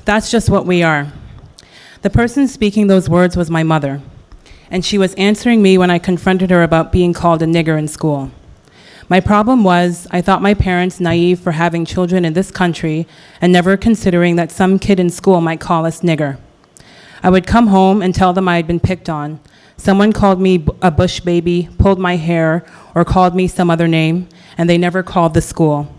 That's just what we are. The person speaking those words was my mother, and she was answering me when I confronted her about being called a nigger in school. My problem was, I thought my parents naive for having children in this country and never considering that some kid in school might call us nigger. I would come home and tell them I had been picked on. Someone called me a bush baby, pulled my hair, or called me some other name, and they never called the school.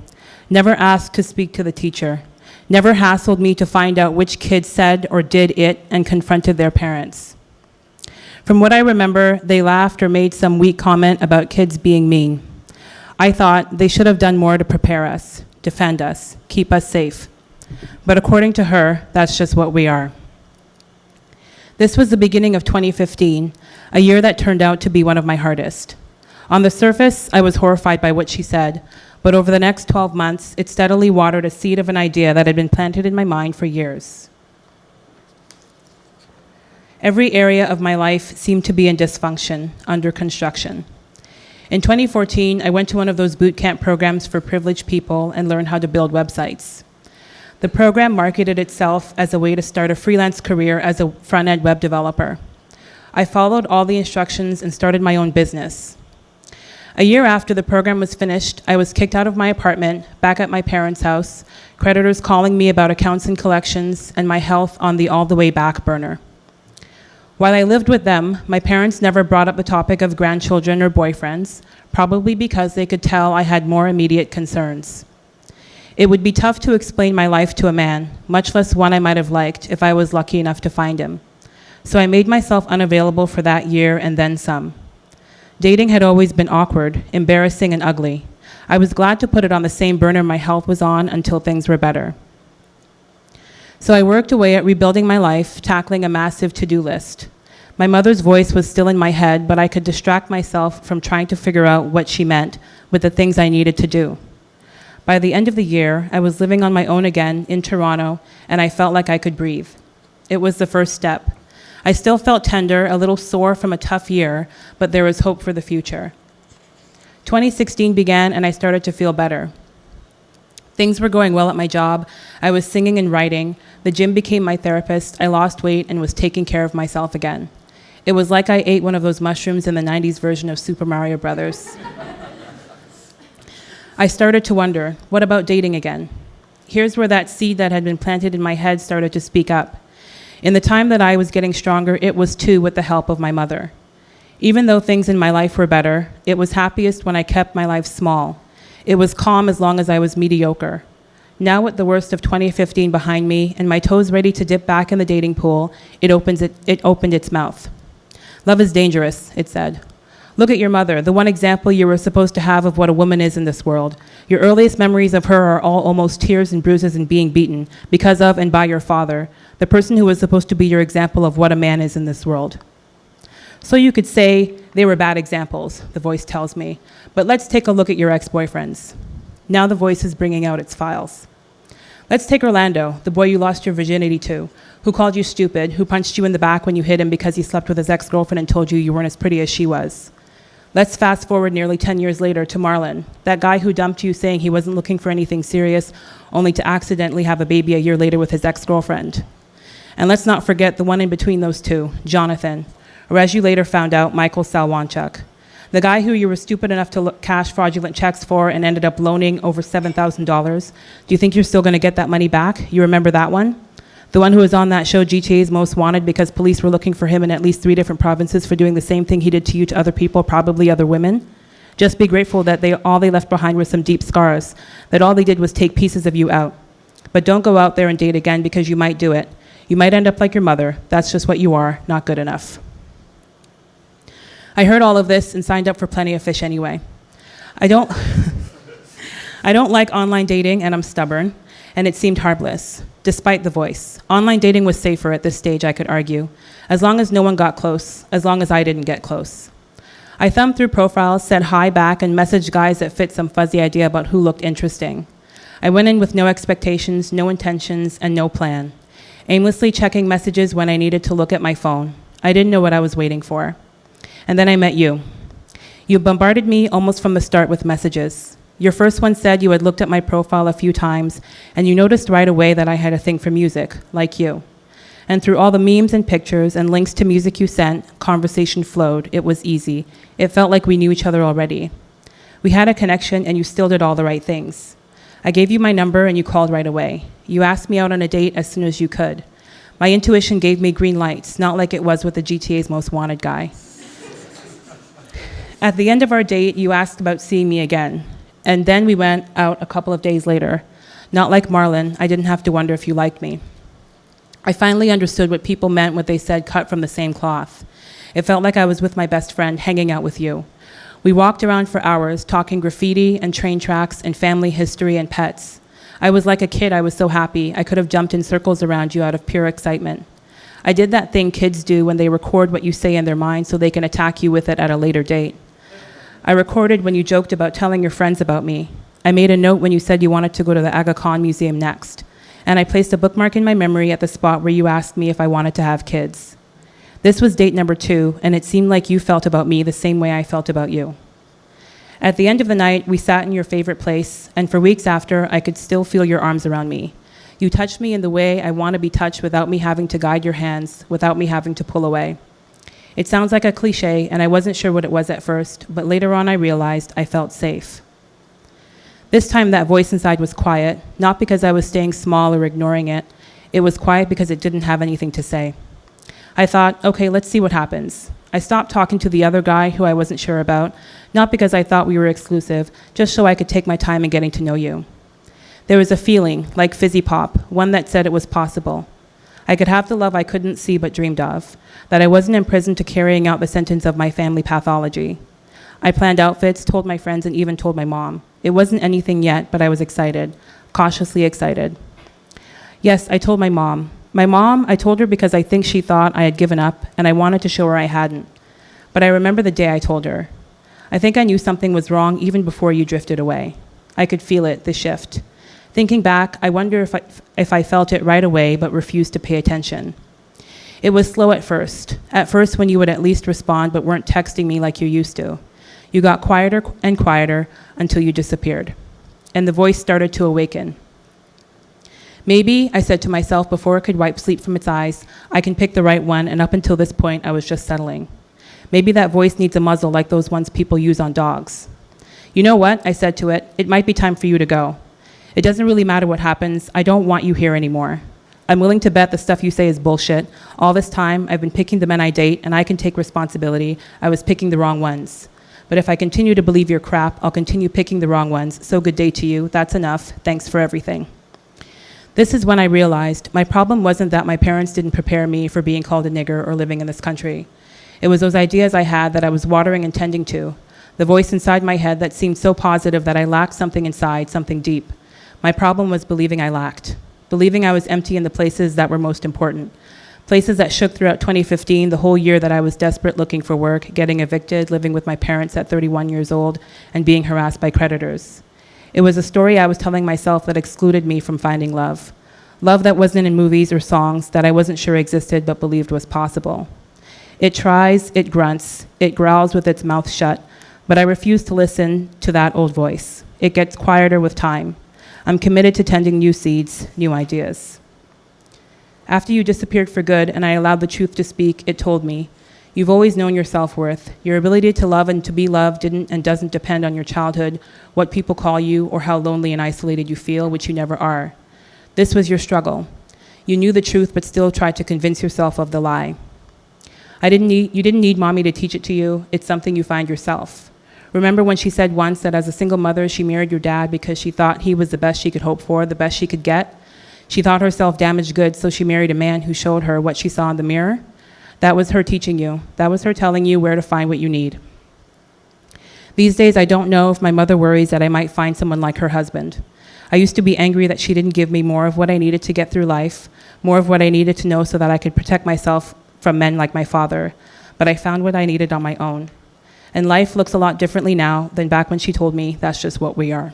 Never asked to speak to the teacher. Never hassled me to find out which kid said or did it and confronted their parents. From what I remember, they laughed or made some weak comment about kids being mean. I thought they should have done more to prepare us, defend us, keep us safe. But according to her, that's just what we are. This was the beginning of 2015, a year that turned out to be one of my hardest. On the surface, I was horrified by what she said, but over the next 12 months, it steadily watered a seed of an idea that had been planted in my mind for years. Every area of my life seemed to be in dysfunction, under construction. In 2014, I went to one of those boot camp programs for privileged people and learned how to build websites. The program marketed itself as a way to start a freelance career as a front-end web developer. I followed all the instructions and started my own business. A year after the program was finished, I was kicked out of my apartment, back at my parents' house, creditors calling me about accounts and collections, and my health on the all-the-way back burner. While I lived with them, my parents never brought up the topic of grandchildren or boyfriends, probably because they could tell I had more immediate concerns. It would be tough to explain my life to a man, much less one I might have liked if I was lucky enough to find him. So I made myself unavailable for that year and then some. Dating had always been awkward, embarrassing, and ugly. I was glad to put it on the same burner my health was on until things were better. So I worked away at rebuilding my life, tackling a massive to-do list. My mother's voice was still in my head, but I could distract myself from trying to figure out what she meant with the things I needed to do. By the end of the year, I was living on my own again in Toronto, and I felt like I could breathe. It was the first step. I still felt tender, a little sore from a tough year, but there was hope for the future. 2016 began, and I started to feel better. Things were going well at my job. I was singing and writing. The gym became my therapist. I lost weight and was taking care of myself again. It was like I ate one of those mushrooms in the 90s version of Super Mario Brothers. I started to wonder, what about dating again? Here's where that seed that had been planted in my head started to speak up. In the time that I was getting stronger, it was too with the help of my mother. Even though things in my life were better, it was happiest when I kept my life small. It was calm as long as I was mediocre. Now with the worst of 2015 behind me and my toes ready to dip back in the dating pool, it opened its mouth. Love is dangerous, it said. Look at your mother, the one example you were supposed to have of what a woman is in this world. Your earliest memories of her are all almost tears and bruises and being beaten because of and by your father, the person who was supposed to be your example of what a man is in this world. So you could say they were bad examples, the voice tells me, but let's take a look at your ex-boyfriends. Now the voice is bringing out its files. Let's take Orlando, the boy you lost your virginity to, who called you stupid, who punched you in the back when you hit him because he slept with his ex-girlfriend and told you you weren't as pretty as she was. Let's fast forward nearly 10 years later to Marlon, that guy who dumped you saying he wasn't looking for anything serious, only to accidentally have a baby a year later with his ex-girlfriend. And let's not forget the one in between those two, Jonathan, or as you later found out, Michael Salwanchuk, the guy who you were stupid enough to cash fraudulent checks for and ended up loaning over $7,000. Do you think you're still gonna get that money back? You remember that one? The one who was on that show, GTA's Most Wanted, because police were looking for him in at least 3 different provinces for doing the same thing he did to you to other people, probably other women. Just be grateful that all they left behind were some deep scars, that all they did was take pieces of you out. But don't go out there and date again because you might do it. You might end up like your mother. That's just what you are, not good enough. I heard all of this and signed up for Plenty of Fish anyway. I don't like online dating, and I'm stubborn, and it seemed harmless, despite the voice. Online dating was safer at this stage, I could argue, as long as no one got close, as long as I didn't get close. I thumbed through profiles, said hi back, and messaged guys that fit some fuzzy idea about who looked interesting. I went in with no expectations, no intentions, and no plan, aimlessly checking messages when I needed to look at my phone. I didn't know what I was waiting for. And then I met you. You bombarded me almost from the start with messages. Your first one said you had looked at my profile a few times, and you noticed right away that I had a thing for music, like you. And through all the memes and pictures and links to music you sent, conversation flowed. It was easy. It felt like we knew each other already. We had a connection, and you still did all the right things. I gave you my number, and you called right away. You asked me out on a date as soon as you could. My intuition gave me green lights, not like it was with the GTA's Most Wanted guy. At the end of our date, you asked about seeing me again. And then we went out a couple of days later. Not like Marlon, I didn't have to wonder if you liked me. I finally understood what people meant when they said cut from the same cloth. It felt like I was with my best friend, hanging out with you. We walked around for hours, talking graffiti and train tracks and family history and pets. I was like a kid, I was so happy. I could have jumped in circles around you out of pure excitement. I did that thing kids do when they record what you say in their mind so they can attack you with it at a later date. I recorded when you joked about telling your friends about me. I made a note when you said you wanted to go to the Aga Khan Museum next. And I placed a bookmark in my memory at the spot where you asked me if I wanted to have kids. This was date number 2, and it seemed like you felt about me the same way I felt about you. At the end of the night, we sat in your favorite place, and for weeks after, I could still feel your arms around me. You touched me in the way I want to be touched without me having to guide your hands, without me having to pull away. It sounds like a cliche, and I wasn't sure what it was at first, but later on I realized I felt safe. This time that voice inside was quiet, not because I was staying small or ignoring it. It was quiet because it didn't have anything to say. I thought, okay, let's see what happens. I stopped talking to the other guy who I wasn't sure about, not because I thought we were exclusive, just so I could take my time in getting to know you. There was a feeling, like fizzy pop, one that said it was possible. I could have the love I couldn't see but dreamed of, that I wasn't imprisoned to carrying out the sentence of my family pathology. I planned outfits, told my friends, and even told my mom. It wasn't anything yet, but I was excited, cautiously excited. Yes, I told my mom. My mom, I told her because I think she thought I had given up, and I wanted to show her I hadn't. But I remember the day I told her. I think I knew something was wrong even before you drifted away. I could feel it, the shift. Thinking back, I wonder if I felt it right away but refused to pay attention. It was slow at first. At first when you would at least respond but weren't texting me like you used to. You got quieter and quieter until you disappeared. And the voice started to awaken. Maybe, I said to myself before it could wipe sleep from its eyes, I can pick the right one, and up until this point I was just settling. Maybe that voice needs a muzzle like those ones people use on dogs. You know what, I said to it, it might be time for you to go. It doesn't really matter what happens, I don't want you here anymore. I'm willing to bet the stuff you say is bullshit. All this time, I've been picking the men I date, and I can take responsibility. I was picking the wrong ones. But if I continue to believe your crap, I'll continue picking the wrong ones. So good day to you, that's enough, thanks for everything. This is when I realized my problem wasn't that my parents didn't prepare me for being called a nigger or living in this country. It was those ideas I had that I was watering and tending to, the voice inside my head that seemed so positive that I lacked something inside, something deep. My problem was believing I lacked, believing I was empty in the places that were most important, places that shook throughout 2015, the whole year that I was desperate looking for work, getting evicted, living with my parents at 31 years old, and being harassed by creditors. It was a story I was telling myself that excluded me from finding love. Love that wasn't in movies or songs that I wasn't sure existed but believed was possible. It tries, it grunts, it growls with its mouth shut, but I refuse to listen to that old voice. It gets quieter with time. I'm committed to tending new seeds, new ideas. After you disappeared for good and I allowed the truth to speak, it told me, you've always known your self-worth. Your ability to love and to be loved didn't and doesn't depend on your childhood, what people call you, or how lonely and isolated you feel, which you never are. This was your struggle. You knew the truth but still tried to convince yourself of the lie. You didn't need mommy to teach it to you. It's something you find yourself. Remember when she said once that as a single mother, she married your dad because she thought he was the best she could hope for, the best she could get? She thought herself damaged goods, so she married a man who showed her what she saw in the mirror. That was her teaching you. That was her telling you where to find what you need. These days, I don't know if my mother worries that I might find someone like her husband. I used to be angry that she didn't give me more of what I needed to get through life, more of what I needed to know so that I could protect myself from men like my father. But I found what I needed on my own. And life looks a lot differently now than back when she told me that's just what we are.